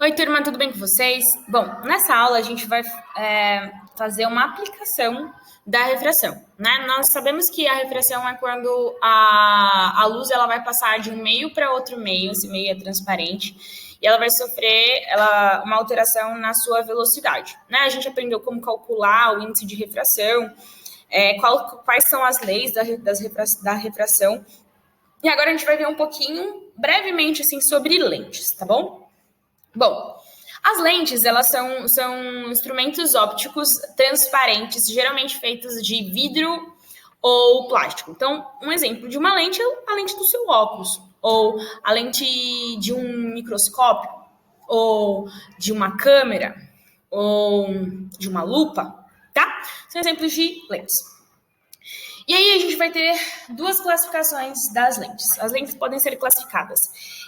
Oi, turma, tudo bem com vocês? Bom, nessa aula a gente vai fazer uma aplicação da refração, né? Nós sabemos que a refração é quando a luz ela vai passar de um meio para outro meio, esse meio é transparente, e ela vai sofrer uma alteração na sua velocidade, né? A gente aprendeu como calcular o índice de refração, quais são as leis da refração, e agora a gente vai ver um pouquinho, brevemente, assim, sobre lentes, tá bom? Bom, as lentes, elas são instrumentos ópticos transparentes, geralmente feitos de vidro ou plástico. Então, um exemplo de uma lente é a lente do seu óculos, ou a lente de um microscópio, ou de uma câmera, ou de uma lupa, tá? São exemplos de lentes. E aí a gente vai ter duas classificações das lentes. As lentes podem ser classificadas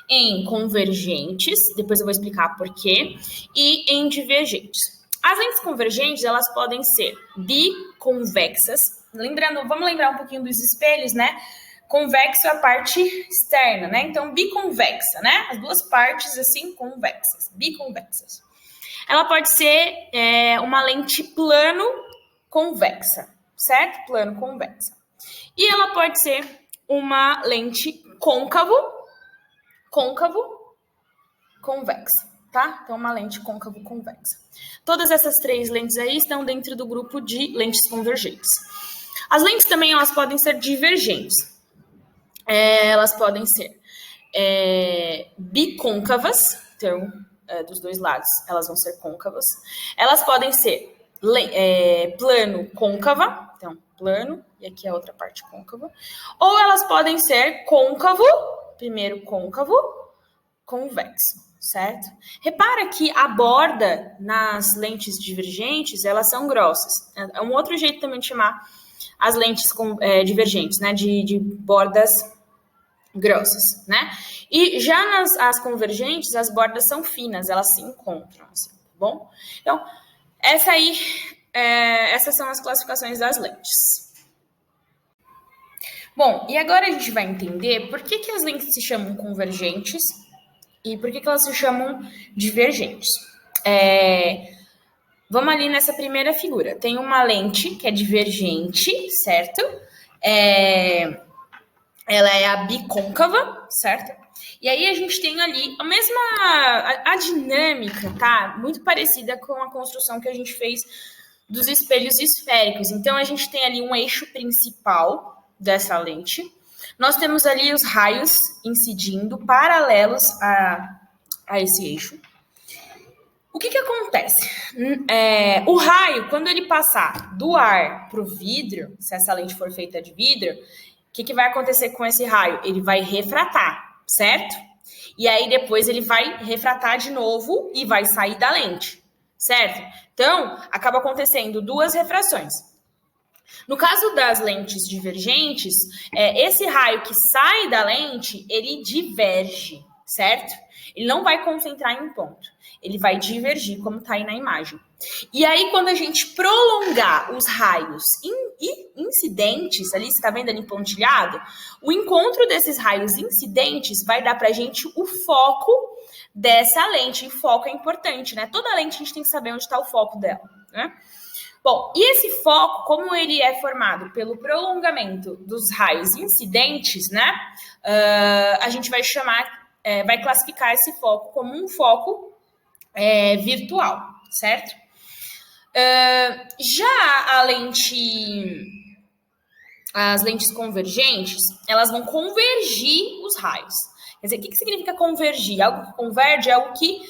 em convergentes, depois eu vou explicar por quê, e em divergentes. As lentes convergentes, elas podem ser biconvexas. Vamos lembrar um pouquinho dos espelhos, né? Convexo é a parte externa, né? Então, biconvexa, né? As duas partes, assim, convexas, biconvexas. Ela pode ser uma lente plano-convexa, certo? Plano convexa. E ela pode ser uma lente côncavo-convexa, tá? Então, uma lente côncavo-convexa. Todas essas três lentes aí estão dentro do grupo de lentes convergentes. As lentes também, elas podem ser divergentes. Elas podem ser bicôncavas, então, dos dois lados, elas vão ser côncavas. Elas podem ser plano-côncava, então, plano, e aqui a outra parte côncava. Ou elas podem ser côncavo, primeiro côncavo, convexo, certo? Repara que a borda nas lentes divergentes, elas são grossas. É um outro jeito também de chamar as lentes divergentes, né? De bordas grossas, né? E já as convergentes, as bordas são finas, elas se encontram, assim, tá bom? Então, essas são as classificações das lentes. Bom, e agora a gente vai entender por que as lentes se chamam convergentes e por que elas se chamam divergentes. Vamos ali nessa primeira figura. Tem uma lente que é divergente, certo? Ela é a bicôncava, certo? E aí a gente tem ali a dinâmica, tá? Muito parecida com a construção que a gente fez dos espelhos esféricos. Então a gente tem ali um eixo principal dessa lente. Nós temos ali os raios incidindo paralelos a esse eixo. O que acontece? O raio, quando ele passar do ar para o vidro, se essa lente for feita de vidro, o que vai acontecer com esse raio? Ele vai refratar, certo? E aí depois ele vai refratar de novo e vai sair da lente, certo? Então, acaba acontecendo duas refrações. No caso das lentes divergentes, esse raio que sai da lente, ele diverge, certo? Ele não vai concentrar em um ponto. Ele vai divergir, como está aí na imagem. E aí, quando a gente prolongar os raios incidentes, ali, você está vendo ali pontilhado? O encontro desses raios incidentes vai dar para a gente o foco dessa lente. E foco é importante, né? Toda lente a gente tem que saber onde está o foco dela, né? Bom, e esse foco, como ele é formado pelo prolongamento dos raios incidentes, né? A gente vai vai classificar esse foco como um foco virtual, certo? Já as lentes convergentes, elas vão convergir os raios. Quer dizer, o que significa convergir? Algo que converge é algo que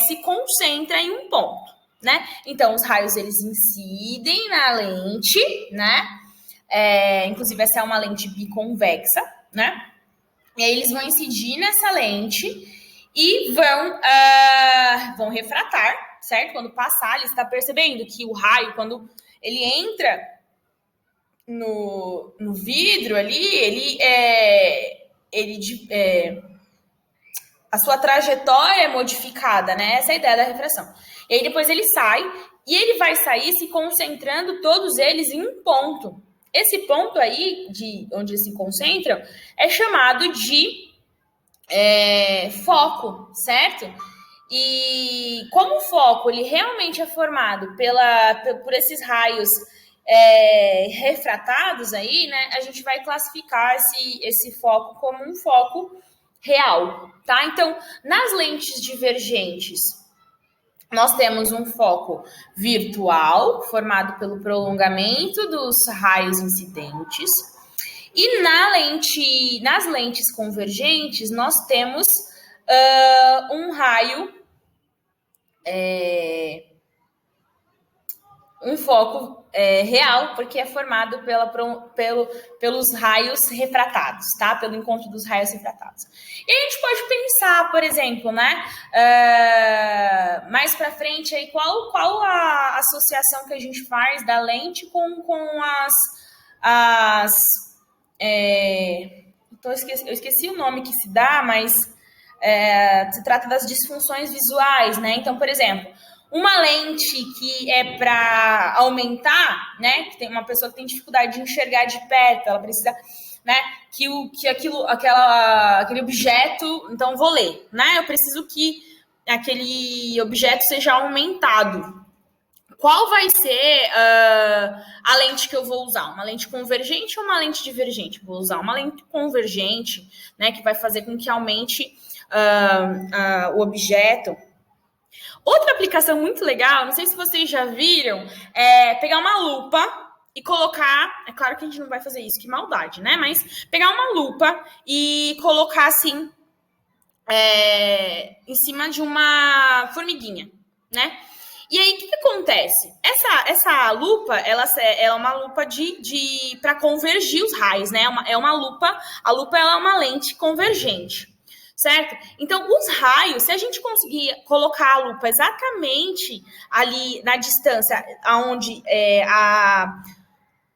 se concentra em um ponto, né? Então, os raios, eles incidem na lente, né? Inclusive, essa é uma lente biconvexa, né? E aí, eles vão incidir nessa lente e vão refratar, certo? Quando passar, ele está percebendo que o raio, quando ele entra no vidro ali, a sua trajetória é modificada, né? Essa é a ideia da refração. E aí depois ele sai, e ele vai sair se concentrando todos eles em um ponto. Esse ponto aí, onde eles se concentram, é chamado de foco, certo? E como o foco ele realmente é formado por esses raios refratados aí, né? A gente vai classificar esse foco como um foco real, tá? Então, nas lentes divergentes, nós temos um foco virtual, formado pelo prolongamento dos raios incidentes. E nas lentes convergentes, nós temos um raio, um foco real, porque é formado pelos raios refratados, tá? Pelo encontro dos raios refratados. E a gente pode pensar, por exemplo, né? Mais para frente, aí, qual a associação que a gente faz da lente com eu esqueci o nome que se dá, mas se trata das disfunções visuais, né? Então, por exemplo, uma lente que é para aumentar, né? Que tem uma pessoa que tem dificuldade de enxergar de perto, ela precisa, né? Aquele objeto, então vou ler, né? Eu preciso que aquele objeto seja aumentado. Qual vai ser a lente que eu vou usar? Uma lente convergente ou uma lente divergente? Vou usar uma lente convergente, né? Que vai fazer com que aumente o objeto. Outra aplicação muito legal, não sei se vocês já viram, é pegar uma lupa e colocar... É claro que a gente não vai fazer isso, que maldade, né? Mas pegar uma lupa e colocar assim em cima de uma formiguinha, né? E aí, o que acontece? Essa lupa, ela é uma lupa para convergir os raios, né? A lupa ela é uma lente convergente, certo? Então, os raios, se a gente conseguir colocar a lupa exatamente ali na distância onde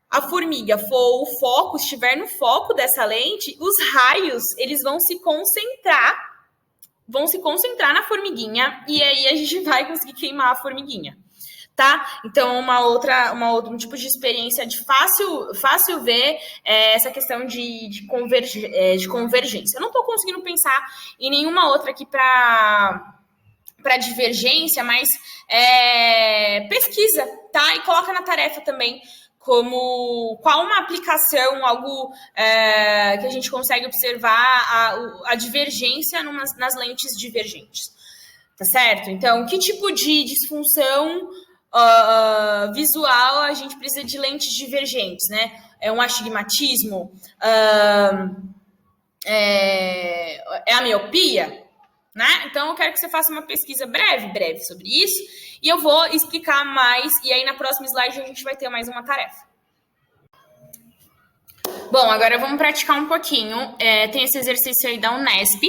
a formiga for o foco, estiver no foco dessa lente, os raios, eles vão se concentrar na formiguinha e aí a gente vai conseguir queimar a formiguinha, tá? Então, um tipo de experiência de fácil ver essa questão de convergência. Eu não estou conseguindo pensar em nenhuma outra aqui para divergência, mas pesquisa, tá? E coloca na tarefa também qual uma aplicação, algo que a gente consegue observar a divergência nas lentes divergentes, tá certo? Então, que tipo de disfunção visual a gente precisa de lentes divergentes, né? É um astigmatismo? É a miopia? Né? Então, eu quero que você faça uma pesquisa breve sobre isso, e eu vou explicar mais, e aí na próxima slide a gente vai ter mais uma tarefa. Bom, agora vamos praticar um pouquinho. Tem esse exercício aí da Unesp.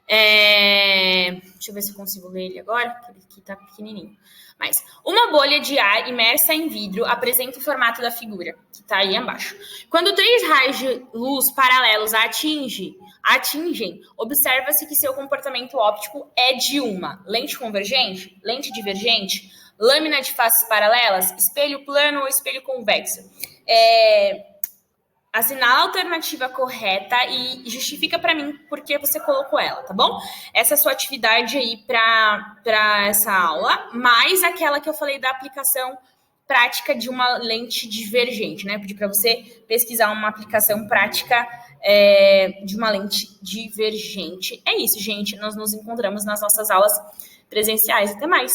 Deixa eu ver se eu consigo ler ele agora, porque ele aqui tá pequenininho. Mas, uma bolha de ar imersa em vidro apresenta o formato da figura, que está aí embaixo. Quando 3 raios de luz paralelos a atingem, observa-se que seu comportamento óptico é de uma lente convergente, lente divergente, lâmina de faces paralelas, espelho plano ou espelho convexo. Assinala a alternativa correta e justifica para mim por que você colocou ela, tá bom? Essa é a sua atividade aí para essa aula, mais aquela que eu falei da aplicação prática de uma lente divergente, né? Pedi para você pesquisar uma aplicação prática de uma lente divergente. É isso, gente. Nós nos encontramos nas nossas aulas presenciais. Até mais!